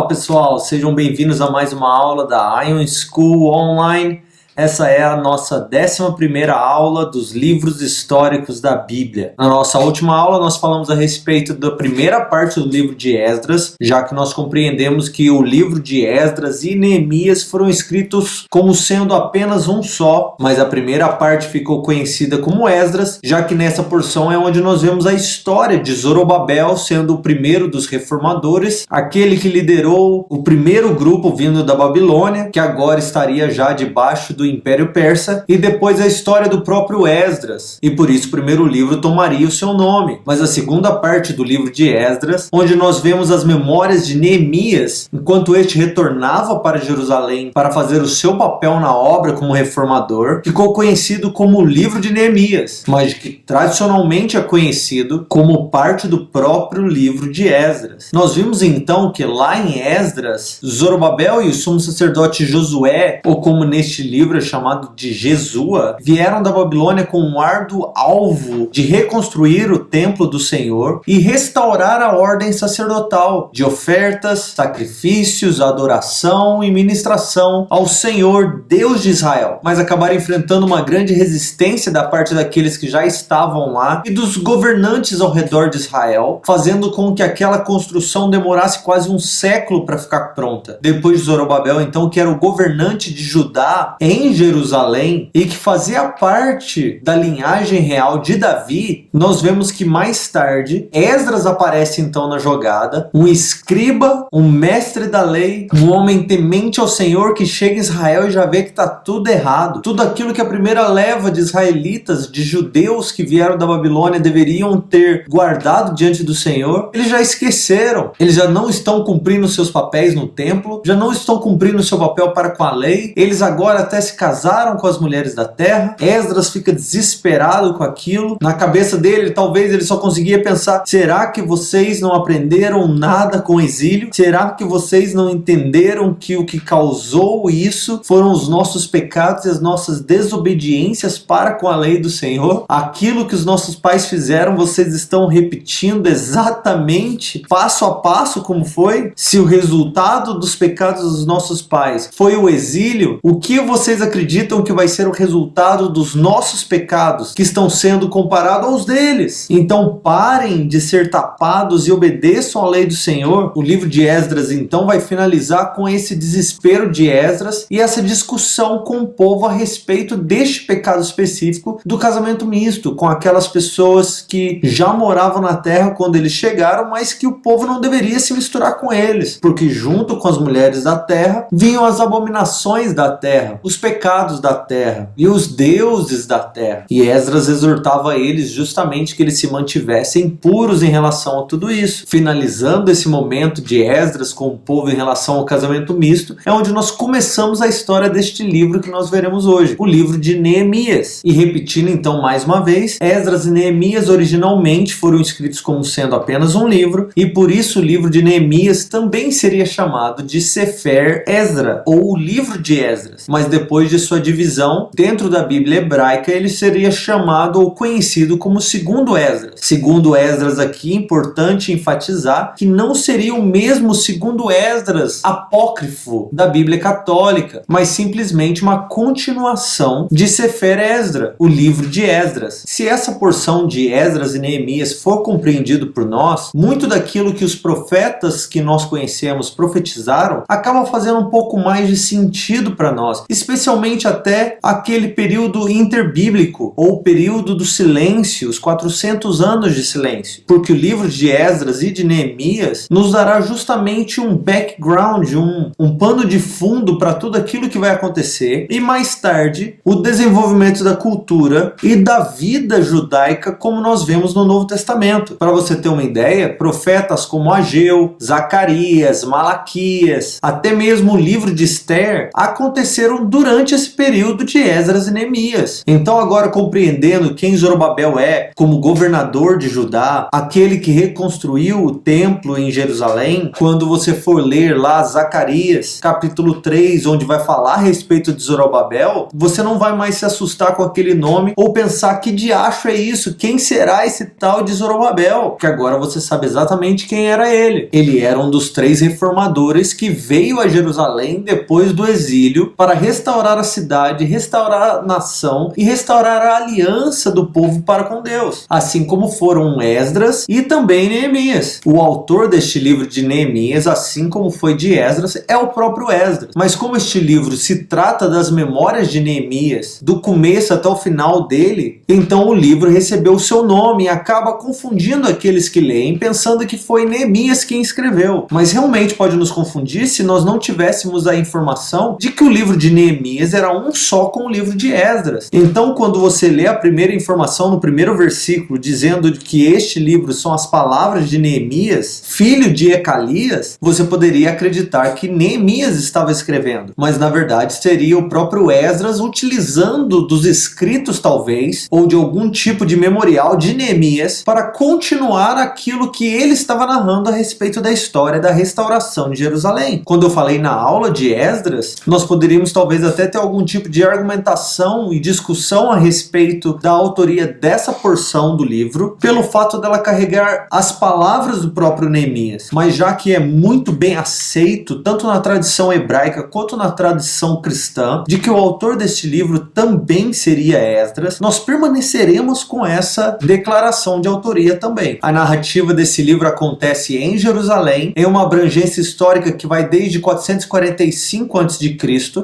Fala pessoal, sejam bem-vindos a mais uma aula da Ion School Online. Essa é a nossa 11ª aula dos livros históricos da Bíblia. Na nossa última aula nós falamos a respeito da primeira parte do livro de Esdras, já que nós compreendemos que o livro de Esdras e Neemias foram escritos como sendo apenas um só, mas a primeira parte ficou conhecida como Esdras, já que nessa porção é onde nós vemos a história de Zorobabel sendo o primeiro dos reformadores, aquele que liderou o primeiro grupo vindo da Babilônia, que agora estaria já debaixo do Império Persa, e depois a história do próprio Esdras, e por isso o primeiro livro tomaria o seu nome. Mas a segunda parte do livro de Esdras, onde nós vemos as memórias de Neemias, enquanto este retornava para Jerusalém para fazer o seu papel na obra como reformador, ficou conhecido como o livro de Neemias, mas que tradicionalmente é conhecido como parte do próprio livro de Esdras. Nós vimos então que lá em Esdras, Zorobabel e o sumo sacerdote Josué, ou como neste livro é chamado de Jesua, vieram da Babilônia com um árduo alvo de reconstruir o templo do Senhor e restaurar a ordem sacerdotal de ofertas, sacrifícios, adoração e ministração ao Senhor, Deus de Israel. Mas acabaram enfrentando uma grande resistência da parte daqueles que já estavam lá e dos governantes ao redor de Israel, fazendo com que aquela construção demorasse quase um século para ficar pronta. Depois de Zorobabel, então, que era o governante de Judá em Jerusalém e que fazia parte da linhagem real de Davi, nós vemos que mais tarde Esdras aparece então na jogada, um escriba, um mestre da lei, um homem temente ao Senhor que chega em Israel e já vê que está tudo errado. Tudo aquilo que a primeira leva de israelitas, de judeus que vieram da Babilônia deveriam ter guardado diante do Senhor, eles já esqueceram. Eles já não estão cumprindo seus papéis no templo, já não estão cumprindo seu papel para com a lei, eles agora até se casaram com as mulheres da terra. Esdras fica desesperado com aquilo. Na cabeça dele, talvez ele só conseguia pensar: será que vocês não aprenderam nada com o exílio? Será que vocês não entenderam que o que causou isso foram os nossos pecados e as nossas desobediências para com a lei do Senhor? Aquilo que os nossos pais fizeram, vocês estão repetindo exatamente, passo a passo, como foi? Se o resultado dos pecados dos nossos pais foi o exílio, o que vocês acreditam que vai ser o resultado dos nossos pecados que estão sendo comparados aos deles? Então parem de ser tapados e obedeçam à lei do Senhor. O livro de Esdras então vai finalizar com esse desespero de Esdras e essa discussão com o povo a respeito deste pecado específico do casamento misto, com aquelas pessoas que já moravam na terra quando eles chegaram, mas que o povo não deveria se misturar com eles, porque junto com as mulheres da terra vinham as abominações da terra, os pecados da terra e os deuses da terra. E Esdras exortava eles justamente que eles se mantivessem puros em relação a tudo isso. Finalizando esse momento de Esdras com o povo em relação ao casamento misto, é onde nós começamos a história deste livro que nós veremos hoje, o livro de Neemias. E repetindo então mais uma vez, Esdras e Neemias originalmente foram escritos como sendo apenas um livro, e por isso o livro de Neemias também seria chamado de Sefer Ezra, ou o livro de Esdras. Mas depois de sua divisão dentro da Bíblia hebraica, ele seria chamado ou conhecido como segundo Esdras. Segundo Esdras aqui, é importante enfatizar que não seria o mesmo segundo Esdras apócrifo da Bíblia católica, mas simplesmente uma continuação de Sefer Ezra, o livro de Esdras. Se essa porção de Esdras e Neemias for compreendido por nós, muito daquilo que os profetas que nós conhecemos profetizaram acaba fazendo um pouco mais de sentido para nós, especialmente até aquele período interbíblico, ou período do silêncio, os 400 anos de silêncio, porque o livro de Esdras e de Neemias nos dará justamente um background, um pano de fundo para tudo aquilo que vai acontecer, e mais tarde o desenvolvimento da cultura e da vida judaica como nós vemos no Novo Testamento. Para você ter uma ideia, profetas como Ageu, Zacarias, Malaquias, até mesmo o livro de Esther aconteceram durante durante esse período de Esdras e Neemias. Então agora, compreendendo quem Zorobabel é como governador de Judá, aquele que reconstruiu o templo em Jerusalém, quando você for ler lá Zacarias, capítulo 3, onde vai falar a respeito de Zorobabel, você não vai mais se assustar com aquele nome ou pensar que diacho é isso, quem será esse tal de Zorobabel? Porque agora você sabe exatamente quem era ele. Ele era um dos 3 reformadores que veio a Jerusalém depois do exílio para restaurar a cidade, restaurar a nação e restaurar a aliança do povo para com Deus, assim como foram Esdras e também Neemias. O autor deste livro de Neemias, assim como foi de Esdras, é o próprio Esdras. Mas como este livro se trata das memórias de Neemias, do começo até o final dele, então o livro recebeu o seu nome e acaba confundindo aqueles que leem, pensando que foi Neemias quem escreveu. Mas realmente pode nos confundir se nós não tivéssemos a informação de que o livro de Neemias era um só com o livro de Esdras. Então, quando você lê a primeira informação no primeiro versículo, dizendo que este livro são as palavras de Neemias, filho de Ecalias, você poderia acreditar que Neemias estava escrevendo. Mas, na verdade, seria o próprio Esdras utilizando dos escritos, talvez, ou de algum tipo de memorial de Neemias para continuar aquilo que ele estava narrando a respeito da história da restauração de Jerusalém. Quando eu falei na aula de Esdras, nós poderíamos talvez até ter algum tipo de argumentação e discussão a respeito da autoria dessa porção do livro, pelo fato dela carregar as palavras do próprio Neemias. Mas já que é muito bem aceito, tanto na tradição hebraica quanto na tradição cristã, de que o autor deste livro também seria Esdras, nós permaneceremos com essa declaração de autoria também. A narrativa desse livro acontece em Jerusalém, em uma abrangência histórica que vai desde 445 a.C.,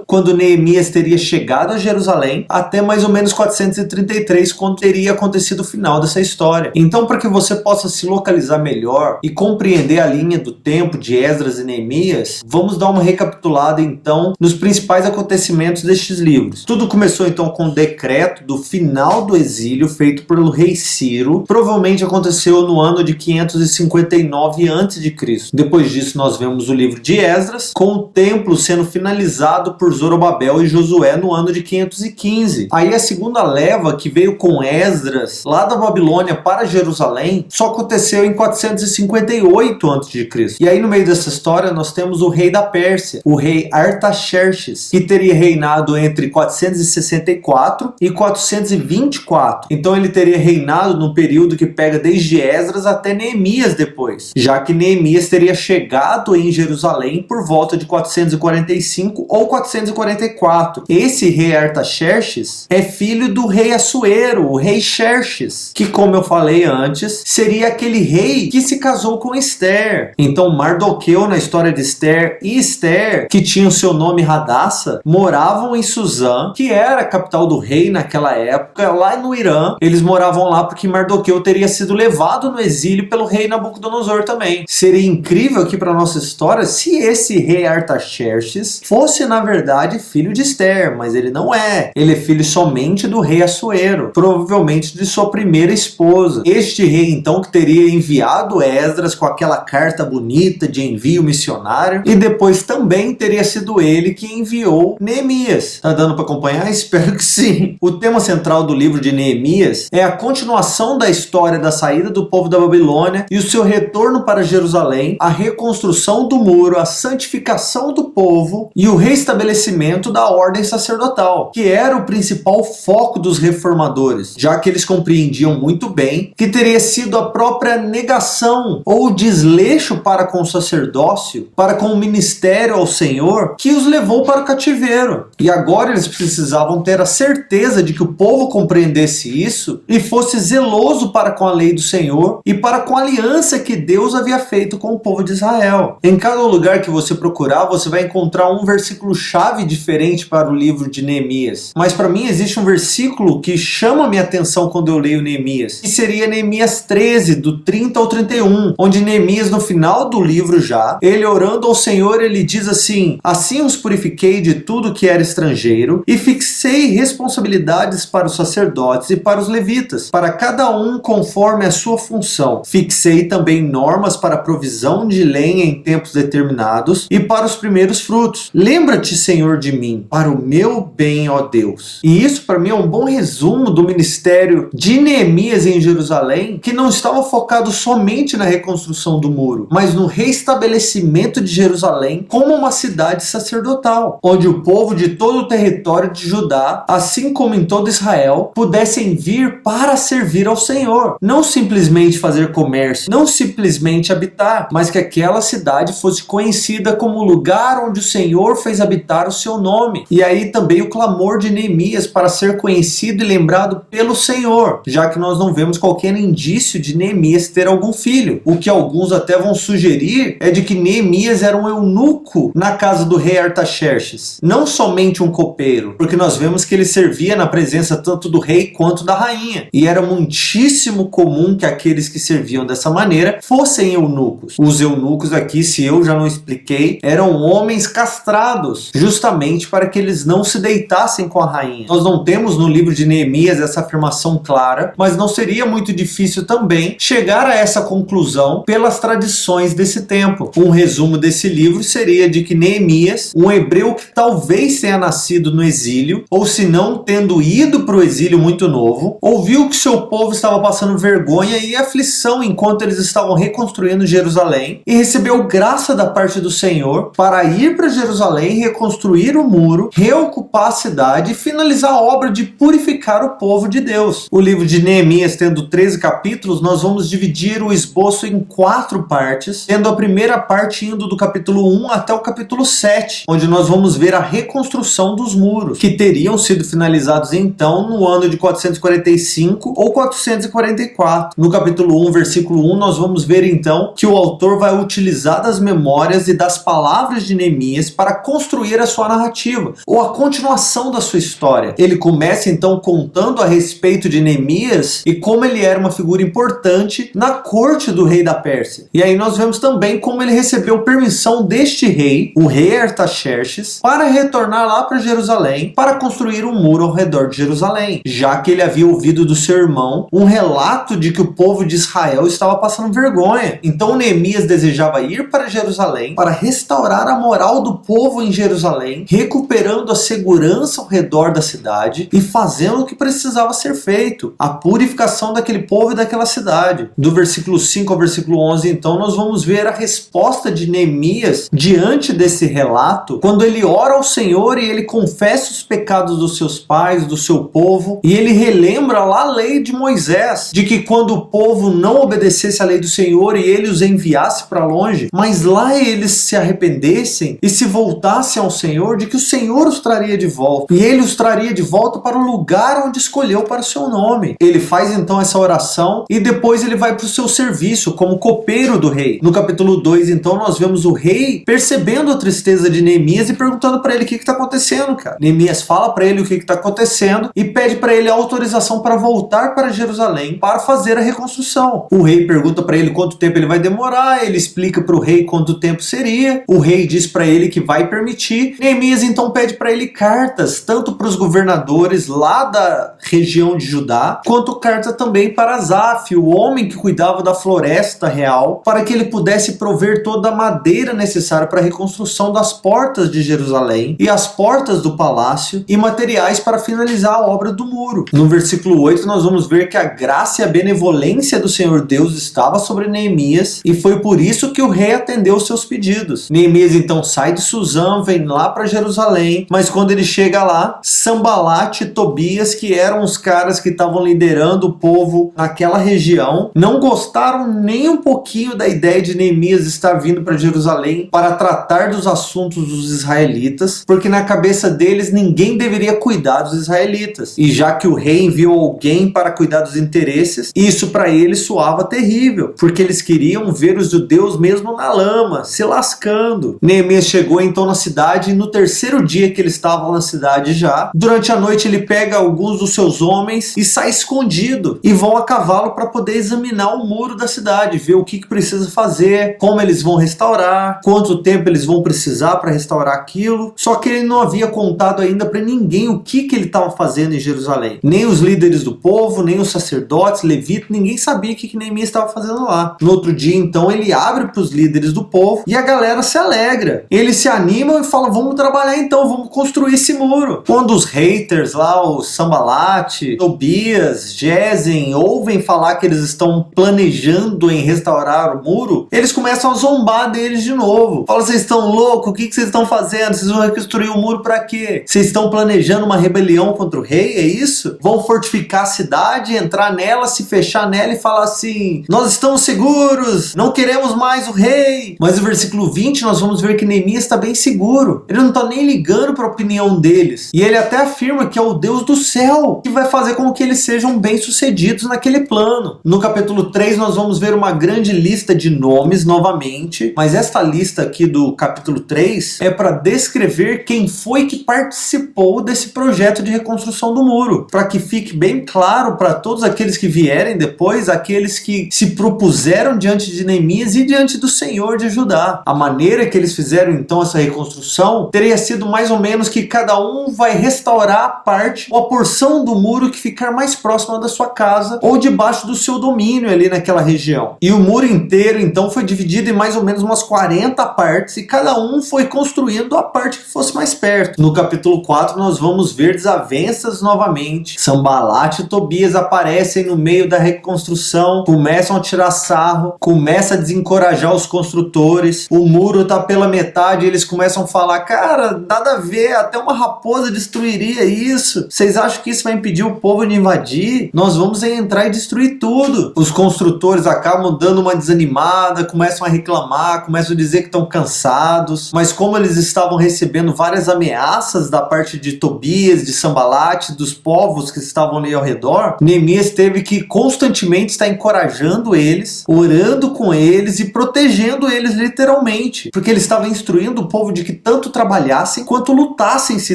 quando Neemias teria chegado a Jerusalém, até mais ou menos 433, quando teria acontecido o final dessa história. Então, para que você possa se localizar melhor e compreender a linha do tempo de Esdras e Neemias, vamos dar uma recapitulada então nos principais acontecimentos destes livros. Tudo começou então com o decreto do final do exílio feito pelo rei Ciro. Provavelmente aconteceu no ano de 559 a.C. Depois disso nós vemos o livro de Esdras, com o templo sendo finalizado por Zorobabel e Josué no ano de 515. Aí a segunda leva, que veio com Esdras lá da Babilônia para Jerusalém, só aconteceu em 458 a.C. E aí no meio dessa história nós temos o rei da Pérsia, o rei Artaxerxes, que teria reinado entre 464 e 424. Então ele teria reinado no período que pega desde Esdras até Neemias depois, já que Neemias teria chegado em Jerusalém por volta de 445 ou 444. Esse rei Artaxerxes é filho do rei Assuero, o rei Xerxes, que, como eu falei antes, seria aquele rei que se casou com Esther. Então Mardoqueu, na história de Esther, e Esther, que tinha o seu nome Hadassa, moravam em Suzã, que era a capital do rei naquela época, lá no Irã. Eles moravam lá porque Mardoqueu teria sido levado no exílio pelo rei Nabucodonosor também. Seria incrível aqui para nossa história se esse rei Artaxerxes fosse, na verdade, filho de Esther, mas ele não é. Ele é filho somente do rei Assuero, provavelmente de sua primeira esposa. Este rei, então, que teria enviado Esdras com aquela carta bonita de envio missionário, e depois também teria sido ele que enviou Neemias. Tá dando para acompanhar? Espero que sim. O tema central do livro de Neemias é a continuação da história da saída do povo da Babilônia e o seu retorno para Jerusalém, a reconstrução do muro, a santificação do povo e o restabelecimento da ordem sacerdotal, que era o principal foco dos reformadores, já que eles compreendiam muito bem que teria sido a própria negação ou desleixo para com o sacerdócio, para com o ministério ao Senhor, que os levou para o cativeiro. E agora eles precisavam ter a certeza de que o povo compreendesse isso e fosse zeloso para com a lei do Senhor e para com a aliança que Deus havia feito com o povo de Israel. Em cada lugar que você procurar, você vai encontrar um versículo-chave diferente para o livro de Neemias. Mas para mim existe um versículo que chama minha atenção quando eu leio Neemias, que seria Neemias 13, do 30 ao 31, onde Neemias, no final do livro já, ele orando ao Senhor, ele diz assim: assim os purifiquei de tudo que era estrangeiro e fixei responsabilidades para os sacerdotes e para os levitas, para cada um conforme a sua função. Fixei também normas para a provisão de lenha em tempos determinados e para os primeiros frutos. Lembra-te, Senhor, de mim, mim, para o meu bem, ó Deus. E isso para mim é um bom resumo do ministério de Neemias em Jerusalém, que não estava focado somente na reconstrução do muro, mas no restabelecimento de Jerusalém como uma cidade sacerdotal, onde o povo de todo o território de Judá, assim como em todo Israel, pudessem vir para servir ao Senhor. Não simplesmente fazer comércio, não simplesmente habitar, mas que aquela cidade fosse conhecida como o lugar onde o Senhor fez habitar o seu nome. E aí também o clamor de Neemias para ser conhecido e lembrado pelo Senhor, já que nós não vemos qualquer indício de Neemias ter algum filho. O que alguns até vão sugerir é de que Neemias era um eunuco na casa do rei Artaxerxes, não somente um copeiro, porque nós vemos que ele servia na presença tanto do rei quanto da rainha, e era muitíssimo comum que aqueles que serviam dessa maneira fossem eunucos. Os eunucos aqui, se eu já não expliquei, eram homens castrados, justamente para que eles não se deitassem com a rainha. Nós não temos no livro de Neemias essa afirmação clara, mas não seria muito difícil também chegar a essa conclusão pelas tradições desse tempo. Um resumo desse livro seria de que Neemias, um hebreu que talvez tenha nascido no exílio, ou se não tendo ido para o exílio muito novo, ouviu que seu povo estava passando vergonha e aflição enquanto eles estavam reconstruindo Jerusalém, e recebeu graça da parte do Senhor para ir para Jerusalém, reconstruir o muro, reocupar a cidade e finalizar a obra de purificar o povo de Deus. O livro de Neemias, tendo 13 capítulos, nós vamos dividir o esboço em 4 partes, tendo a primeira parte indo do capítulo 1 até o capítulo 7, onde nós vamos ver a reconstrução dos muros, que teriam sido finalizados então no ano de 445 ou 444. No capítulo 1, versículo 1, nós vamos ver então que o autor vai utilizar das memórias e das palavras de Neemias para construir a sua narrativa, ou a continuação da sua história. Ele começa então contando a respeito de Neemias e como ele era uma figura importante na corte do rei da Pérsia. E aí nós vemos também como ele recebeu permissão deste rei, o rei Artaxerxes, para retornar lá para Jerusalém para construir um muro ao redor de Jerusalém, já que ele havia ouvido do seu irmão um relato de que o povo de Israel estava passando vergonha. Então Neemias desejava ir para Jerusalém para restaurar a moral do povo em Jerusalém, recuperando a segurança ao redor da cidade e fazendo o que precisava ser feito, a purificação daquele povo e daquela cidade. Do versículo 5 ao versículo 11, então, nós vamos ver a resposta de Neemias diante desse relato, quando ele ora ao Senhor e ele confessa os pecados dos seus pais, do seu povo, e ele relembra lá a lei de Moisés, de que quando o povo não obedecesse à lei do Senhor e ele os enviasse para longe, mas lá eles se arrependessem e se voltassem ao Senhor, de que o Senhor os traria de volta, e ele os traria de volta para o lugar onde escolheu para o seu nome. Ele faz então essa oração e depois ele vai para o seu serviço como copeiro do rei. No capítulo 2, então, nós vemos o rei percebendo a tristeza de Neemias e perguntando para ele o que está acontecendo, cara. Neemias fala para ele o que está acontecendo e pede para ele a autorização para voltar para Jerusalém para fazer a reconstrução. O rei pergunta para ele quanto tempo ele vai demorar, ele explica para o rei quanto tempo seria, o rei diz para ele que vai permitir. Neemias então pede para ele cartas, tanto para os governadores lá da região de Judá, quanto carta também para Asaf, o homem que cuidava da floresta real, para que ele pudesse prover toda a madeira necessária para a reconstrução das portas de Jerusalém e as portas do palácio e materiais para finalizar a obra do muro. No versículo 8 nós vamos ver que a graça e a benevolência do Senhor Deus estava sobre Neemias e foi por isso que o rei atendeu os seus pedidos. Neemias então sai de Suzã, vem lá para Jerusalém, mas quando ele chega lá, Sambalate e Tobias, que eram os caras que estavam liderando o povo naquela região, não gostaram nem um pouquinho da ideia de Neemias estar vindo para Jerusalém para tratar dos assuntos dos israelitas, porque na cabeça deles ninguém deveria cuidar dos israelitas. E já que o rei enviou alguém para cuidar dos interesses, isso para eles soava terrível, porque eles queriam ver os judeus mesmo na lama, se lascando. Neemias chegou então na cidade e no terceiro dia que eles estavam na cidade já, durante a noite ele pega alguns dos seus homens e sai escondido e vão a cavalo para poder examinar o muro da cidade, ver o que precisa fazer, como eles vão restaurar, quanto tempo eles vão precisar para restaurar aquilo. Só que ele não havia contado ainda para ninguém o que ele estava fazendo em Jerusalém. Nem os líderes do povo, nem os sacerdotes, levitas, ninguém sabia o que Neemias estava fazendo lá. No outro dia, então, ele abre para os líderes do povo e a galera se alegra. Eles se animam e falam, vamos trabalhar então, vamos construir esse muro. Quando os haters lá, o Sanbalate, Tobias, Gesem, ouvem falar que eles estão planejando em restaurar o muro, eles começam a zombar deles de novo. Falam, vocês estão loucos? O que vocês estão fazendo? Vocês vão reconstruir o muro pra quê? Vocês estão planejando uma rebelião contra o rei? É isso? Vão fortificar a cidade, entrar nela, se fechar nela e falar assim, nós estamos seguros, não queremos mais o rei. Mas no versículo 20 nós vamos ver que Neemias está bem seguro. Ele não está nem ligando para a opinião deles. E ele até afirma que é o Deus do céu que vai fazer com que eles sejam bem-sucedidos naquele plano. No capítulo 3 nós vamos ver uma grande lista de nomes novamente, mas esta lista aqui do capítulo 3 é para descrever quem foi que participou desse projeto de reconstrução do muro, para que fique bem claro para todos aqueles que vierem depois, aqueles que se propuseram diante de Neemias e diante do Senhor de Judá. A maneira que eles fizeram então essa reconstrução teria sido mais ou menos que cada um vai restaurar a parte ou a porção do muro que ficar mais próxima da sua casa ou debaixo do seu domínio ali naquela região. E o muro inteiro então foi dividido em mais ou menos umas 40 partes e cada um foi construindo a parte que fosse mais perto. No capítulo 4 nós vamos ver desavenças novamente. Sanbalate e Tobias aparecem no meio da reconstrução, começam a tirar sarro, começam a desencorajar os construtores, o muro tá pela metade e eles começam a falar, cara, nada a ver, até uma raposa destruiria isso. Vocês acham que isso vai impedir o povo de invadir? Nós vamos entrar e destruir tudo. Os construtores acabam dando uma desanimada, começam a reclamar, começam a dizer que estão cansados, mas como eles estavam recebendo várias ameaças da parte de Tobias, de Sanbalate, dos povos que estavam ali ao redor, Neemias teve que constantemente estar encorajando eles, orando com eles e protegendo eles literalmente, porque ele estava instruindo o povo de que tanto trabalhassem quanto lutassem se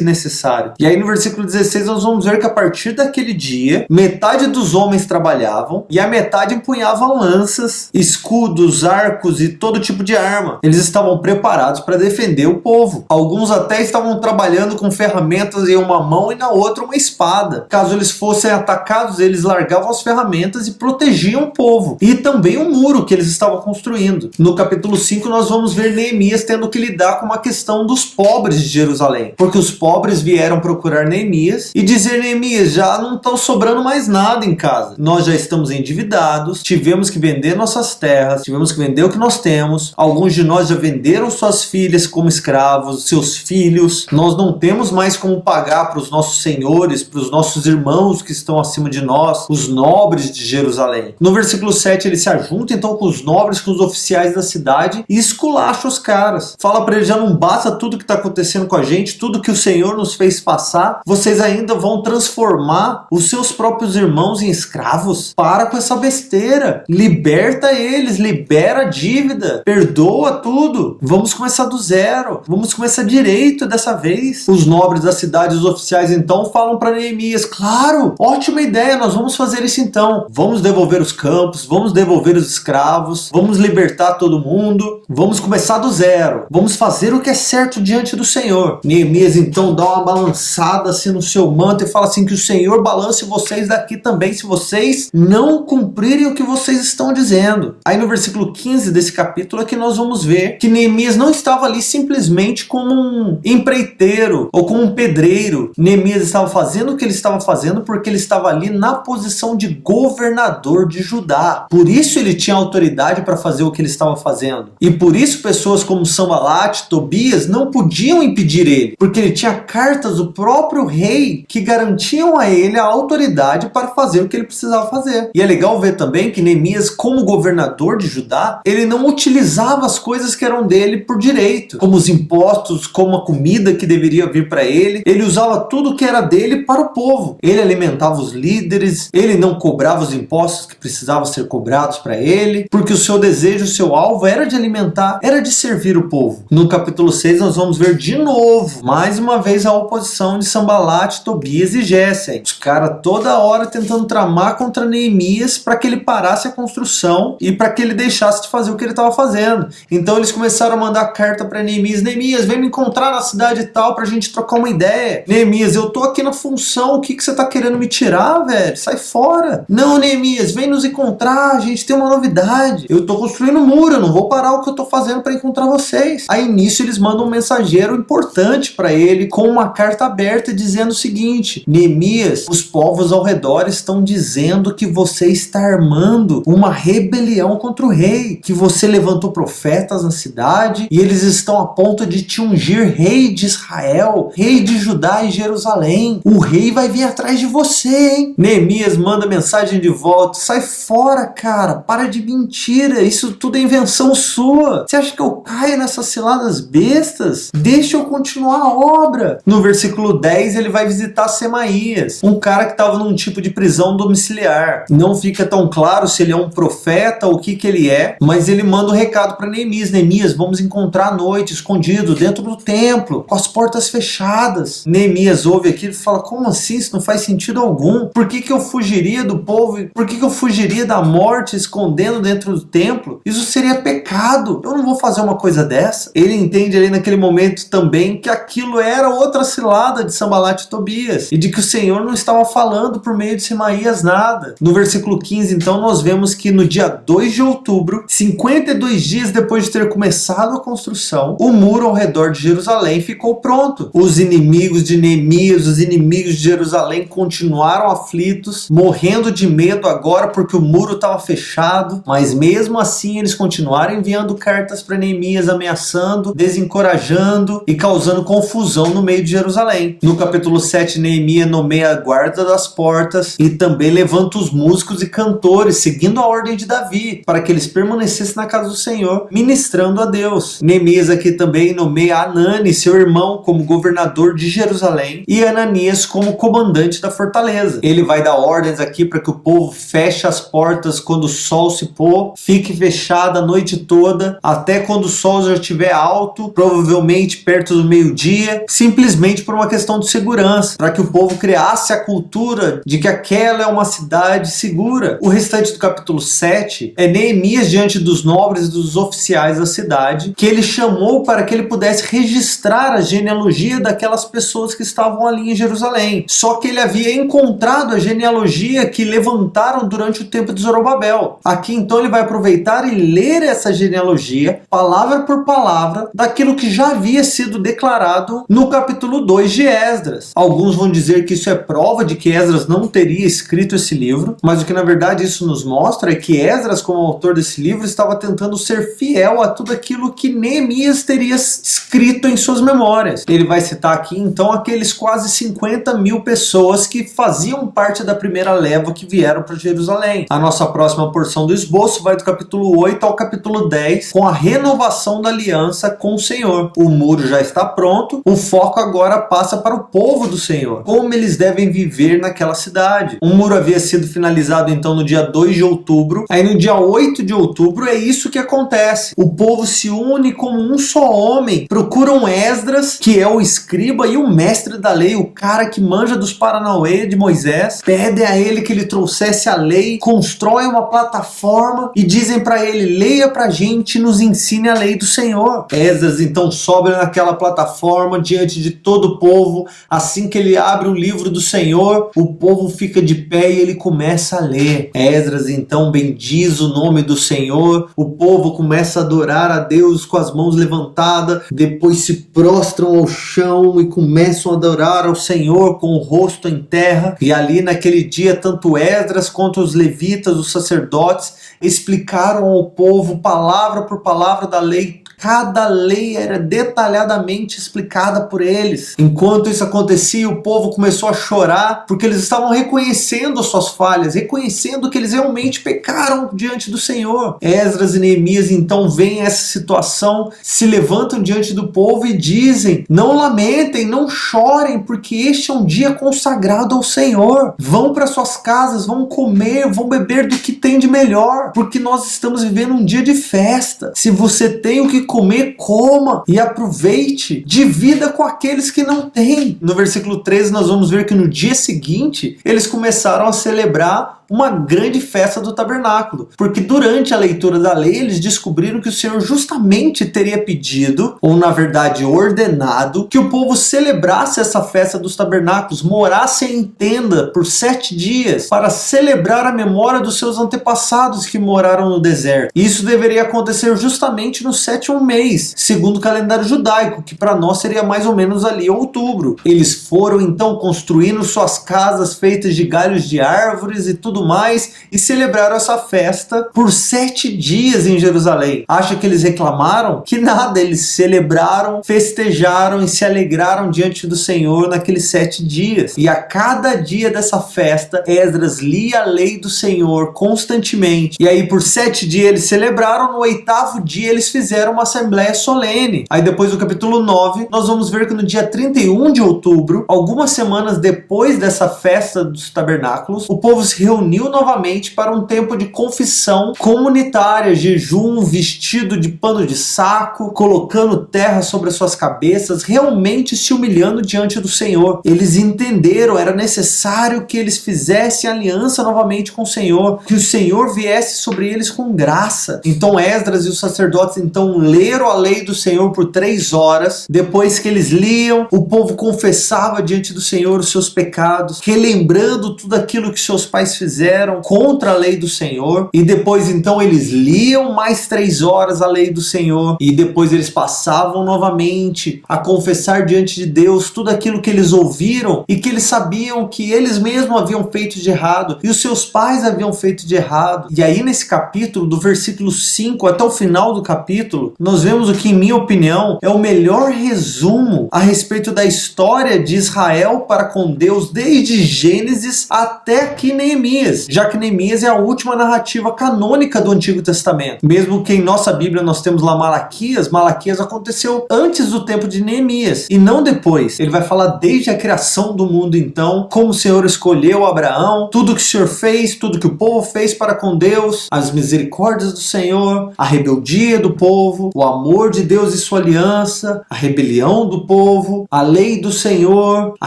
necessário. E aí no versículo 16 nós vamos ver que a partir daquele dia, metade dos homens trabalhavam e a metade empunhavam lanças, escudos, arcos e todo tipo de arma. Eles estavam preparados para defender o povo. Alguns até estavam trabalhando com ferramentas em uma mão e na outra uma espada. Caso eles fossem atacados, eles largavam as ferramentas e protegiam o povo. E também o muro que eles estavam construindo. No capítulo 5 nós vamos ver Neemias tendo que lidar com uma questão dos pobres de Jerusalém. Porque os pobres vieram procurar Neemias e dizer, Neemias, já não estão sobrando mais nada em casa. Nós já estamos endividados, tivemos que vender nossas terras, tivemos que vender o que nós temos. Alguns de nós já venderam suas filhas como escravos, seus filhos. Nós não temos mais como pagar para os nossos senhores, para os nossos irmãos que estão acima de nós, os nobres de Jerusalém. No versículo 7 ele se ajunta então com os nobres, com os oficiais da cidade e esculacha os caras. Fala para eles, já não basta tudo que está acontecendo com a gente, tudo que o Senhor nos fez passar, vocês ainda vão transformar os seus próprios irmãos em escravos? Para com essa besteira, liberta eles, libera a dívida, perdoa tudo, vamos começar do zero, vamos começar direito dessa vez. Os nobres da cidade, os oficiais então falam para Neemias, claro, ótima ideia, nós vamos fazer isso então, vamos devolver os campos, vamos devolver os escravos, vamos libertar todo mundo, vamos começar do zero, vamos fazer o que é certo diante do Senhor. Neemias então dá uma balançada assim no seu manto e fala assim, que o Senhor balance vocês daqui também se vocês não cumprirem o que vocês estão dizendo. Aí no versículo 15 desse capítulo é que nós vamos ver que Neemias não estava ali simplesmente como um empreiteiro ou como um pedreiro. Neemias estava fazendo o que ele estava fazendo porque ele estava ali na posição de governador de Judá. Por isso ele tinha autoridade para fazer o que ele estava fazendo. E por isso pessoas como Sanbalate, Tobias não podiam impedir ele, porque ele tinha cartas do próprio rei que garantiam a ele a autoridade para fazer o que ele precisava fazer. E é legal ver também que Neemias, como governador de Judá, ele não utilizava as coisas que eram dele por direito, como os impostos, como a comida que deveria vir para ele. Ele usava tudo que era dele para o povo. Ele alimentava os líderes, ele não cobrava os impostos que precisavam ser cobrados para ele, porque o seu desejo, o seu alvo era de alimentar, era de servir o povo. No capítulo 6 nós vamos ver de novo, mais uma vez, a oposição de Sanbalate, Tobias e Gesem. Os caras toda hora tentando tramar contra Neemias para que ele parasse a construção e para que ele deixasse de fazer o que ele estava fazendo. Então eles começaram a mandar carta para Neemias, Neemias, vem me encontrar na cidade e tal pra gente trocar uma ideia. Neemias, eu tô aqui na função, o que você tá querendo me tirar, velho? Sai fora. Não, Neemias, vem nos encontrar, a gente tem uma novidade. Eu tô construindo um muro, eu não vou parar o que eu tô fazendo para encontrar vocês. Aí nisso eles mandam um mensageiro importante importante para ele com uma carta aberta dizendo o seguinte: Neemias, os povos ao redor estão dizendo que você está armando uma rebelião contra o rei, que você levantou profetas na cidade e eles estão a ponto de te ungir rei de Israel, rei de Judá e Jerusalém. O rei vai vir atrás de você, hein? Neemias manda mensagem de volta: sai fora, cara, para de mentira, isso tudo é invenção sua. Você acha que eu caio nessas ciladas bestas? Deixa eu continuar a obra. No versículo 10 ele vai visitar Semaías, um cara que estava num tipo de prisão domiciliar. Não fica tão claro se ele é um profeta ou o que ele é, mas ele manda um recado para Neemias: Neemias, vamos encontrar à noite, escondido, dentro do templo, com as portas fechadas. Neemias ouve aquilo e fala: como assim? Isso não faz sentido algum. Por que eu fugiria do povo? Por que eu fugiria da morte escondendo dentro do templo? Isso seria pecado. Eu não vou fazer uma coisa dessa. Ele entende ali naquele momento também que aquilo era outra cilada de Sanbalat e Tobias, e de que o Senhor não estava falando por meio de Semaías nada. No versículo 15, então, nós vemos que no dia 2 de outubro, 52 dias depois de ter começado a construção, o muro ao redor de Jerusalém ficou pronto. Os inimigos de Neemias, os inimigos de Jerusalém continuaram aflitos, morrendo de medo agora porque o muro estava fechado, mas mesmo assim eles continuaram enviando cartas para Neemias, ameaçando, desencorajando e causando confusão no meio de Jerusalém. No capítulo 7, Neemias nomeia a guarda das portas e também levanta os músicos e cantores, seguindo a ordem de Davi, para que eles permanecessem na casa do Senhor, ministrando a Deus. Neemias aqui também nomeia Anani, seu irmão, como governador de Jerusalém, e Ananias como comandante da fortaleza. Ele vai dar ordens aqui para que o povo feche as portas quando o sol se pôr, fique fechada a noite toda, até quando o sol já estiver alto, provavelmente perto do meio-dia, simplesmente por uma questão de segurança, para que o povo criasse a cultura de que aquela é uma cidade segura. O restante do capítulo 7 é Neemias diante dos nobres e dos oficiais da cidade, que ele chamou para que ele pudesse registrar a genealogia daquelas pessoas que estavam ali em Jerusalém. Só que ele havia encontrado a genealogia que levantaram durante o tempo de Zorobabel. Aqui então ele vai aproveitar e ler essa genealogia, palavra por palavra, daquilo que já havia sido declarado no capítulo 2 de Esdras. Alguns vão dizer que isso é prova de que Esdras não teria escrito esse livro, mas o que na verdade isso nos mostra é que Esdras, como autor desse livro, estava tentando ser fiel a tudo aquilo que Neemias teria escrito em suas memórias. Ele vai citar aqui então aqueles quase 50 mil pessoas que faziam parte da primeira leva que vieram para Jerusalém. A nossa próxima porção do esboço vai do capítulo 8 ao capítulo 10, com a renovação da aliança com o Senhor. O muro já está pronto, o foco agora passa para o povo do Senhor, como eles devem viver naquela cidade. O muro havia sido finalizado então no dia 2 de outubro, aí no dia 8 de outubro é isso que acontece. O povo se une como um só homem, procuram Esdras, que é o escriba e o mestre da lei, o cara que manja dos paranauê de Moisés, pedem a ele que ele trouxesse a lei, constroem uma plataforma e dizem para ele: leia pra gente e nos ensine a lei do Senhor. Esdras então sobe naquela plataforma diante de todo o povo. Assim que ele abre o livro do Senhor, o povo fica de pé e ele começa a ler. Esdras então bendiz o nome do Senhor, o povo começa a adorar a Deus com as mãos levantadas, depois se prostram ao chão e começam a adorar ao Senhor com o rosto em terra. E ali naquele dia tanto Esdras quanto os levitas, os sacerdotes, explicaram ao povo palavra por palavra da lei. Cada lei era detalhadamente explicada por eles. Enquanto isso acontecia, o povo começou a chorar, porque eles estavam reconhecendo as suas falhas, reconhecendo que eles realmente pecaram diante do Senhor. Esdras e Neemias então veem essa situação, se levantam diante do povo e dizem: não lamentem, não chorem, porque este é um dia consagrado ao Senhor. Vão para suas casas, vão comer, vão beber do que tem de melhor, porque nós estamos vivendo um dia de festa. Se você tem o que comer, coma e aproveite, divida com aqueles que não têm. No versículo 13 nós vamos ver que no dia seguinte eles começaram a celebrar uma grande festa do tabernáculo, porque durante a leitura da lei eles descobriram que o Senhor justamente teria pedido, ou na verdade ordenado, que o povo celebrasse essa festa dos tabernáculos, morasse em tenda por 7 dias, para celebrar a memória dos seus antepassados que moraram no deserto. Isso deveria acontecer justamente no 7º um mês, segundo o calendário judaico, que para nós seria mais ou menos ali outubro. Eles foram então construindo suas casas feitas de galhos de árvores e tudo mais, e celebraram essa festa por 7 dias em Jerusalém. Acha que eles reclamaram? Que nada, eles celebraram, festejaram e se alegraram diante do Senhor naqueles 7 dias. E a cada dia dessa festa, Esdras lia a lei do Senhor constantemente. E aí por 7 dias eles celebraram, no 8º dia eles fizeram uma assembleia solene. Aí depois do capítulo 9, nós vamos ver que no dia 31 de outubro, algumas semanas depois dessa festa dos tabernáculos, o povo se reuniu novamente para um tempo de confissão comunitária, jejum, vestido de pano de saco, colocando terra sobre as suas cabeças, realmente se humilhando diante do Senhor. Eles entenderam, era necessário que eles fizessem aliança novamente com o Senhor, que o Senhor viesse sobre eles com graça. Então Esdras e os sacerdotes então leram a lei do Senhor por 3 horas. Depois que eles liam, o povo confessava diante do Senhor os seus pecados, relembrando tudo aquilo que seus pais fizeram contra a lei do Senhor. E depois então eles liam mais 3 horas a lei do Senhor, e depois eles passavam novamente a confessar diante de Deus tudo aquilo que eles ouviram e que eles sabiam que eles mesmos haviam feito de errado e os seus pais haviam feito de errado. E aí nesse capítulo, do versículo 5 até o final do capítulo, nós vemos o que, em minha opinião, é o melhor resumo a respeito da história de Israel para com Deus, desde Gênesis até aqui Neemias, já que Neemias é a última narrativa canônica do Antigo Testamento. Mesmo que em nossa Bíblia nós temos lá Malaquias, Malaquias aconteceu antes do tempo de Neemias e não depois. Ele vai falar desde a criação do mundo, então, como o Senhor escolheu Abraão, tudo que o Senhor fez, tudo que o povo fez para com Deus, as misericórdias do Senhor, a rebeldia do povo, o amor de Deus e sua aliança, a rebelião do povo, a lei do Senhor, a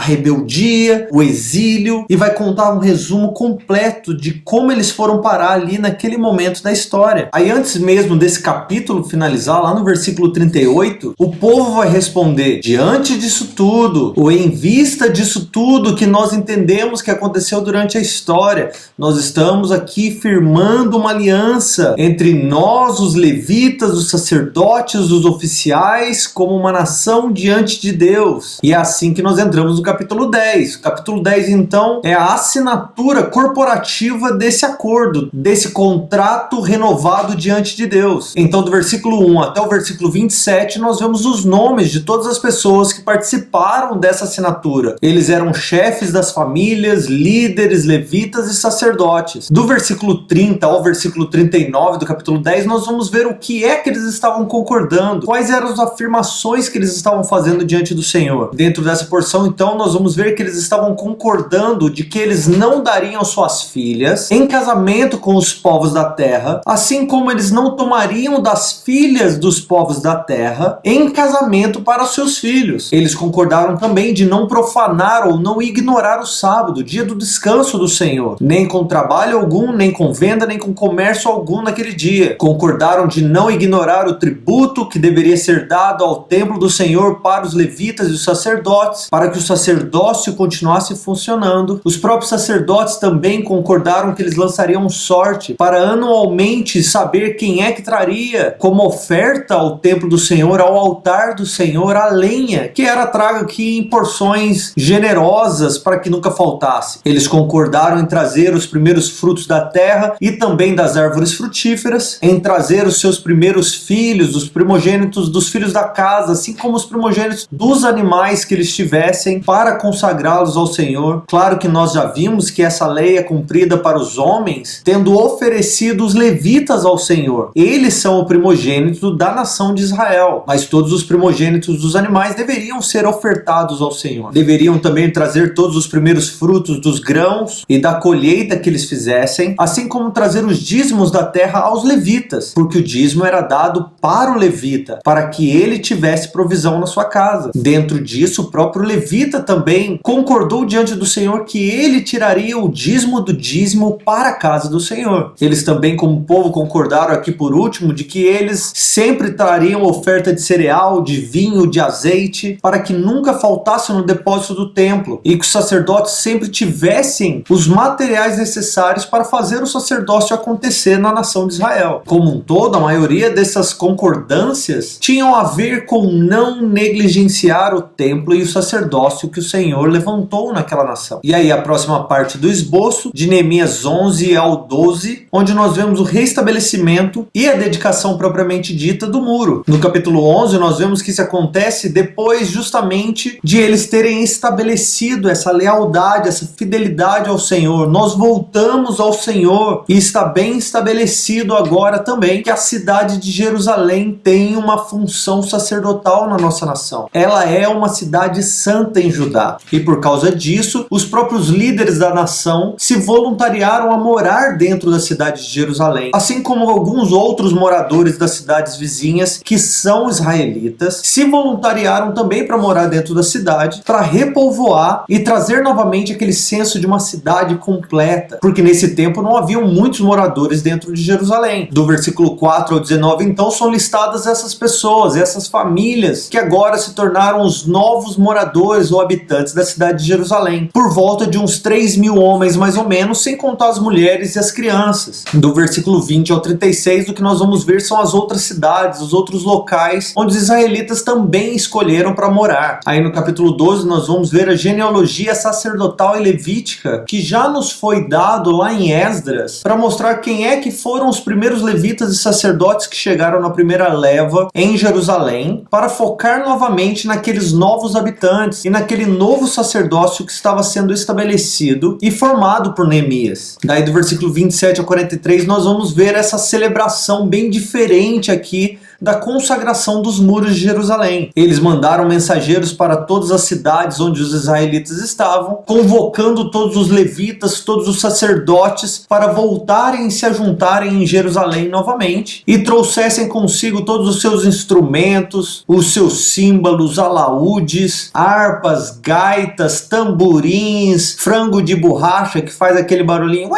rebeldia, o exílio, e vai contar um resumo completo de como eles foram parar ali naquele momento da história. Aí antes mesmo desse capítulo finalizar, lá no versículo 38, o povo vai responder: diante disso tudo, ou em vista disso tudo que nós entendemos que aconteceu durante a história, nós estamos aqui firmando uma aliança entre nós, os levitas, os sacerdotes, os oficiais, como uma nação diante de Deus. E é assim que nós entramos no capítulo 10. O capítulo 10, então, é a assinatura corporativa desse acordo, desse contrato renovado diante de Deus. Então, do versículo 1 até o versículo 27, nós vemos os nomes de todas as pessoas que participaram dessa assinatura. Eles eram chefes das famílias, líderes, levitas e sacerdotes. Do versículo 30 ao versículo 39 do capítulo 10, nós vamos ver o que é que eles estavam concordando, quais eram as afirmações que eles estavam fazendo diante do Senhor. Dentro dessa porção, então, nós vamos ver que eles estavam concordando de que eles não dariam suas filhas em casamento com os povos da terra, assim como eles não tomariam das filhas dos povos da terra em casamento para os seus filhos. Eles concordaram também de não profanar ou não ignorar o sábado, dia do descanso do Senhor, nem com trabalho algum, nem com venda, nem com comércio algum naquele dia. Concordaram de não ignorar o tributo que deveria ser dado ao templo do Senhor para os levitas e os sacerdotes, para que o sacerdócio continuasse funcionando. Os próprios sacerdotes também concordaram que eles lançariam sorte para anualmente saber quem é que traria como oferta ao templo do Senhor, ao altar do Senhor, a lenha, que era traga aqui em porções generosas para que nunca faltasse. Eles concordaram em trazer os primeiros frutos da terra e também das árvores frutíferas, em trazer os seus primeiros filhos, os primogênitos dos filhos da casa, assim como os primogênitos dos animais que eles tivessem, para consagrá-los ao Senhor. Claro que nós já vimos que essa lei é cumprida para os homens, tendo oferecido os levitas ao Senhor. Eles são o primogênito da nação de Israel, mas todos os primogênitos dos animais deveriam ser ofertados ao Senhor. Deveriam também trazer todos os primeiros frutos dos grãos e da colheita que eles fizessem, assim como trazer os dízimos da terra aos levitas, porque o dízimo era dado para o levita, para que ele tivesse provisão na sua casa. Dentro disso, o próprio levita também concordou diante do Senhor que ele tiraria o dízimo do dízimo para a casa do Senhor. Eles também, como povo, concordaram aqui por último de que eles sempre trariam oferta de cereal, de vinho, de azeite, para que nunca faltasse no depósito do templo, e que os sacerdotes sempre tivessem os materiais necessários para fazer o sacerdócio acontecer na nação de Israel. Como um todo, a maioria dessas concordâncias concordâncias tinham a ver com não negligenciar o templo e o sacerdócio que o Senhor levantou naquela nação. E aí a próxima parte do esboço, de Neemias 11 ao 12, onde nós vemos o restabelecimento e a dedicação propriamente dita do muro. No capítulo 11 nós vemos que isso acontece depois justamente de eles terem estabelecido essa lealdade, essa fidelidade ao Senhor. Nós voltamos ao Senhor e está bem estabelecido agora também que a cidade de Jerusalém tem uma função sacerdotal na nossa nação. Ela é uma cidade santa em Judá e por causa disso os próprios líderes da nação se voluntariaram a morar dentro da cidade de Jerusalém, assim como alguns outros moradores das cidades vizinhas que são israelitas se voluntariaram também para morar dentro da cidade, para repovoar e trazer novamente aquele senso de uma cidade completa, porque nesse tempo não haviam muitos moradores dentro de Jerusalém. Do versículo 4 ao 19 então são listadas essas pessoas, essas famílias que agora se tornaram os novos moradores ou habitantes da cidade de Jerusalém, por volta de uns 3.000 homens mais ou menos, sem contar as mulheres e as crianças. Do versículo 20 ao 36 o que nós vamos ver são as outras cidades, os outros locais onde os israelitas também escolheram para morar. Aí no capítulo 12 nós vamos ver a genealogia sacerdotal e levítica que já nos foi dado lá em Esdras para mostrar quem é que foram os primeiros levitas e sacerdotes que chegaram na primeira leva em Jerusalém, para focar novamente naqueles novos habitantes e naquele novo sacerdócio que estava sendo estabelecido e formado por Neemias. Daí do versículo 27 ao 43 nós vamos ver essa celebração bem diferente aqui da consagração dos muros de Jerusalém. Eles mandaram mensageiros para todas as cidades onde os israelitas estavam, convocando todos os levitas, todos os sacerdotes para voltarem e se ajuntarem em Jerusalém novamente e trouxessem consigo todos os seus instrumentos, os seus símbolos, alaúdes, harpas, gaitas, tamborins, frango de borracha que faz aquele barulhinho,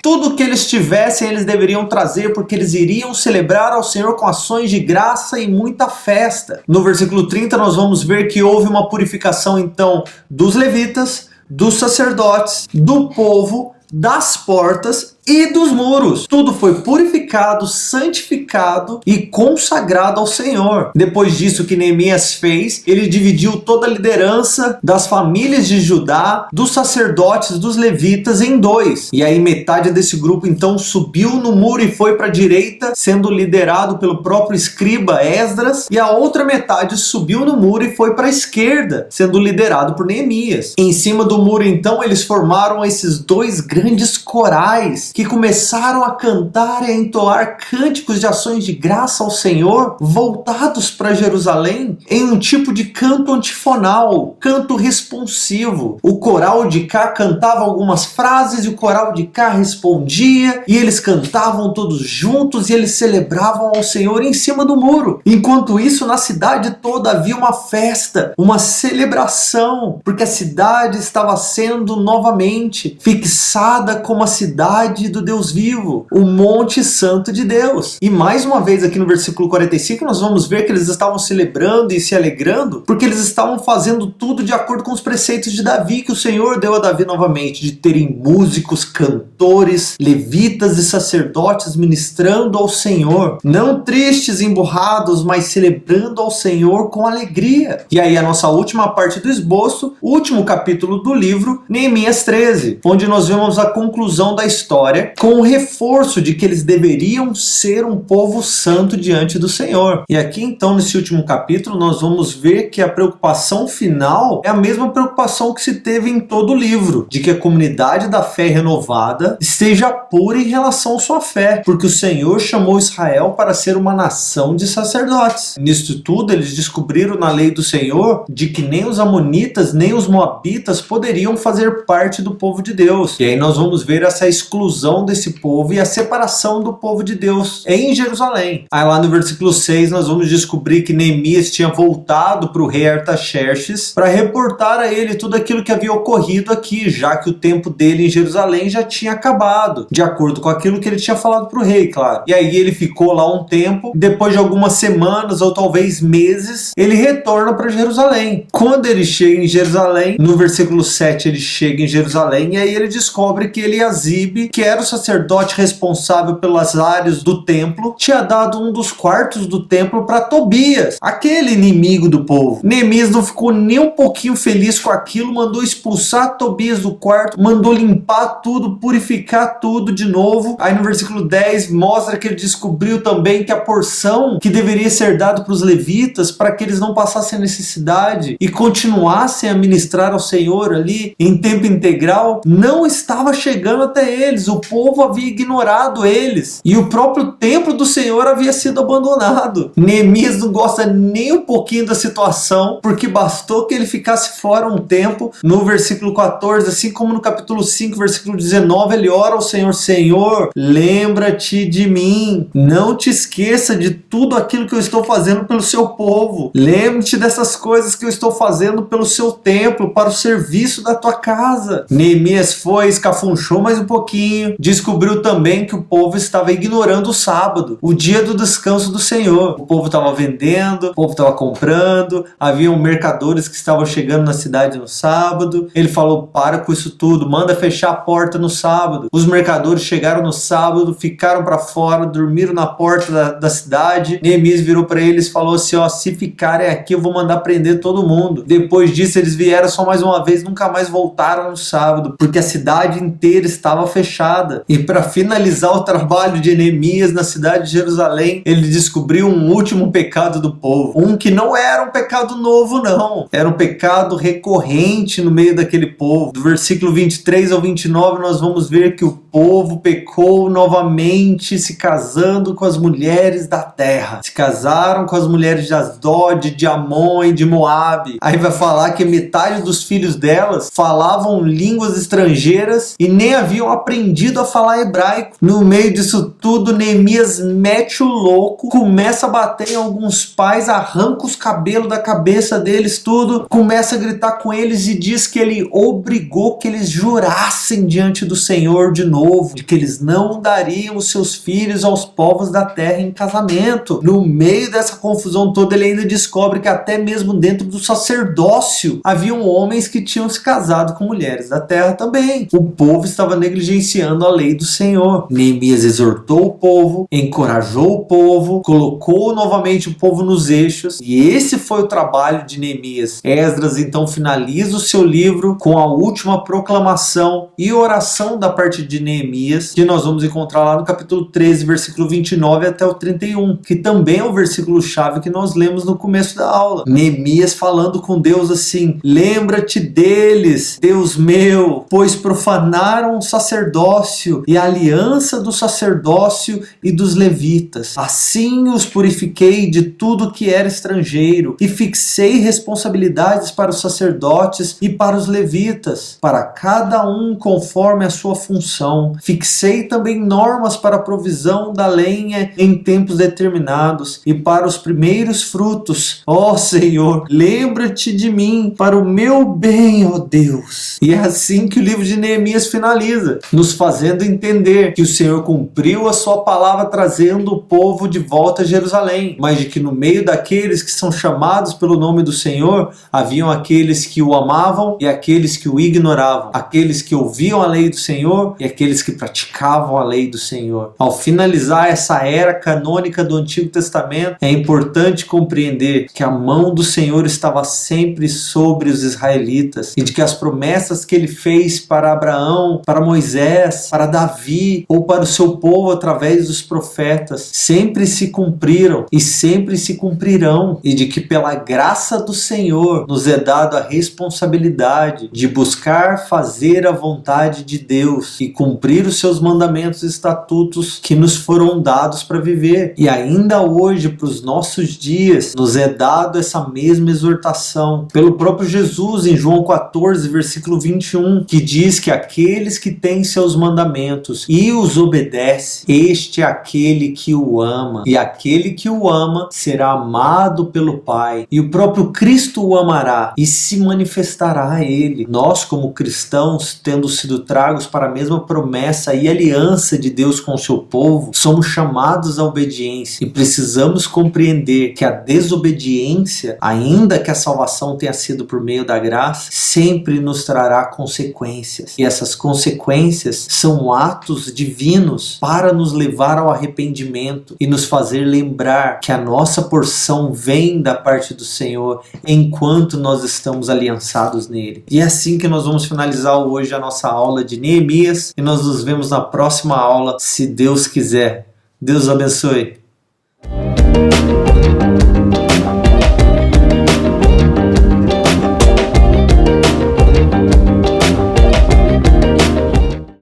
tudo que eles tivessem eles deveriam trazer, porque eles iriam celebrar ao Senhor com ações de graça e muita festa. No versículo 30 nós vamos ver que houve uma purificação então dos levitas, dos sacerdotes, do povo, das portas e dos muros. Tudo foi purificado, santificado e consagrado ao Senhor. Depois disso que Neemias fez, ele dividiu toda a liderança das famílias de Judá, dos sacerdotes, dos levitas em dois. E aí metade desse grupo então subiu no muro e foi para a direita, sendo liderado pelo próprio escriba Esdras, e a outra metade subiu no muro e foi para a esquerda, sendo liderado por Neemias. Em cima do muro então eles formaram esses dois grandes corais que começaram a cantar e a entoar cânticos de ações de graça ao Senhor, voltados para Jerusalém, em um tipo de canto antifonal, canto responsivo. O coral de cá cantava algumas frases e o coral de cá respondia, e eles cantavam todos juntos e eles celebravam ao Senhor em cima do muro. Enquanto isso, na cidade toda havia uma festa, uma celebração, porque a cidade estava sendo novamente fixada como a cidade do Deus vivo, o Monte Santo de Deus. E mais uma vez aqui no versículo 45 nós vamos ver que eles estavam celebrando e se alegrando porque eles estavam fazendo tudo de acordo com os preceitos de Davi, que o Senhor deu a Davi novamente, de terem músicos, cantores, levitas e sacerdotes ministrando ao Senhor, não tristes, emburrados, mas celebrando ao Senhor com alegria. E aí a nossa última parte do esboço, o último capítulo do livro, Neemias 13, onde nós vemos a conclusão da história com o reforço de que eles deveriam ser um povo santo diante do Senhor. E aqui então nesse último capítulo nós vamos ver que a preocupação final é a mesma preocupação que se teve em todo o livro, de que a comunidade da fé renovada esteja pura em relação à sua fé, porque o Senhor chamou Israel para ser uma nação de sacerdotes. Nisto tudo eles descobriram na lei do Senhor de que nem os amonitas nem os moabitas poderiam fazer parte do povo de Deus. E aí nós vamos ver essa exclusão desse povo e a separação do povo de Deus em Jerusalém. Aí lá no versículo 6 nós vamos descobrir que Neemias tinha voltado para o rei Artaxerxes para reportar a ele tudo aquilo que havia ocorrido aqui, já que o tempo dele em Jerusalém já tinha acabado, de acordo com aquilo que ele tinha falado para o rei, claro. E aí ele ficou lá um tempo, depois de algumas semanas ou talvez meses, ele retorna para Jerusalém. Quando ele chega em Jerusalém, no versículo 7 ele chega em Jerusalém e aí ele descobre que Eliasibe, que era o sacerdote responsável pelas áreas do templo, tinha dado um dos quartos do templo para Tobias, aquele inimigo do povo. Neemias não ficou nem um pouquinho feliz com aquilo, mandou expulsar Tobias do quarto, mandou limpar tudo, purificar tudo de novo. Aí no versículo 10 mostra que ele descobriu também que a porção que deveria ser dada para os levitas, para que eles não passassem necessidade e continuassem a ministrar ao Senhor ali em tempo integral, não estava chegando até eles. O povo havia ignorado eles e o próprio templo do Senhor havia sido abandonado. Neemias não gosta nem um pouquinho da situação, porque bastou que ele ficasse fora um tempo. No versículo 14, assim como no capítulo 5, versículo 19, ele ora ao Senhor: Senhor, lembra-te de mim, não te esqueça de tudo aquilo que eu estou fazendo pelo seu povo, lembre-te dessas coisas que eu estou fazendo pelo seu templo, para o serviço da tua casa. Neemias foi, escafunchou mais um pouquinho, descobriu também que o povo estava ignorando o sábado, o dia do descanso do Senhor. O povo estava vendendo, o povo estava comprando, haviam mercadores que estavam chegando na cidade no sábado. Ele falou: para com isso tudo, manda fechar a porta no sábado. Os mercadores chegaram no sábado, ficaram para fora, dormiram na porta da cidade. Neemias virou para eles e falou assim: ó, se ficarem aqui eu vou mandar prender todo mundo. Depois disso eles vieram só mais uma vez, nunca mais voltaram no sábado, porque a cidade inteira estava fechada. E para finalizar o trabalho de Neemias na cidade de Jerusalém, ele descobriu um último pecado do povo, um que não era um pecado novo não, era um pecado recorrente no meio daquele povo. Do versículo 23 ao 29 nós vamos ver que o povo pecou novamente, se casando com as mulheres da terra. Se casaram com as mulheres de Asdod, de Amon e de Moabe. Aí vai falar que metade dos filhos delas falavam línguas estrangeiras e nem haviam aprendido a falar hebraico. No meio disso tudo, Neemias mete o louco, começa a bater em alguns pais, arranca os cabelos da cabeça deles tudo, começa a gritar com eles e diz que ele obrigou que eles jurassem diante do Senhor de novo, de que eles não dariam os seus filhos aos povos da terra em casamento. No meio dessa confusão toda, ele ainda descobre que até mesmo dentro do sacerdócio haviam homens que tinham se casado com mulheres da terra também. O povo estava negligenciando a lei do Senhor. Neemias exortou o povo, encorajou o povo, colocou novamente o povo nos eixos, e esse foi o trabalho de Neemias. Esdras então finaliza o seu livro com a última proclamação e oração da parte de Neemias, que nós vamos encontrar lá no capítulo 13, versículo 29 até o 31, que também é o versículo chave que nós lemos no começo da aula. Neemias falando com Deus assim: lembra-te deles, Deus meu, pois profanaram o sacerdócio e a aliança do sacerdócio e dos levitas. Assim os purifiquei de tudo que era estrangeiro e fixei responsabilidades para os sacerdotes e para os levitas, para cada um conforme a sua função. Fixei também normas para a provisão da lenha em tempos determinados e para os primeiros frutos. Ó Senhor, lembra-te de mim para o meu bem, ó Deus. E é assim que o livro de Neemias finaliza, nos fazendo entender que o Senhor cumpriu a sua palavra trazendo o povo de volta a Jerusalém, mas de que no meio daqueles que são chamados pelo nome do Senhor, haviam aqueles que o amavam e aqueles que o ignoravam, aqueles que ouviam a lei do Senhor e aqueles que praticavam a lei do Senhor. Ao finalizar essa era canônica do Antigo Testamento, é importante compreender que a mão do Senhor estava sempre sobre os israelitas e de que as promessas que ele fez para Abraão, para Moisés, para Davi ou para o seu povo através dos profetas sempre se cumpriram e sempre se cumprirão, e de que pela graça do Senhor nos é dado a responsabilidade de buscar fazer a vontade de Deus e cumprir os seus mandamentos e estatutos que nos foram dados para viver. E ainda hoje, para os nossos dias, nos é dado essa mesma exortação pelo próprio Jesus em João 14, versículo 21, que diz que aqueles que têm seus mandamentos e os obedece, este é aquele que o ama, e aquele que o ama será amado pelo Pai, e o próprio Cristo o amará e se manifestará a ele. Nós, como cristãos, tendo sido tragos para a mesma promessa e aliança de Deus com o seu povo, somos chamados à obediência e precisamos compreender que a desobediência, ainda que a salvação tenha sido por meio da graça, sempre nos trará consequências, e essas consequências são atos divinos para nos levar ao arrependimento e nos fazer lembrar que a nossa porção vem da parte do Senhor enquanto nós estamos aliançados nele. E é assim que nós vamos finalizar hoje a nossa aula de Neemias e nós nos vemos na próxima aula, se Deus quiser. Deus abençoe.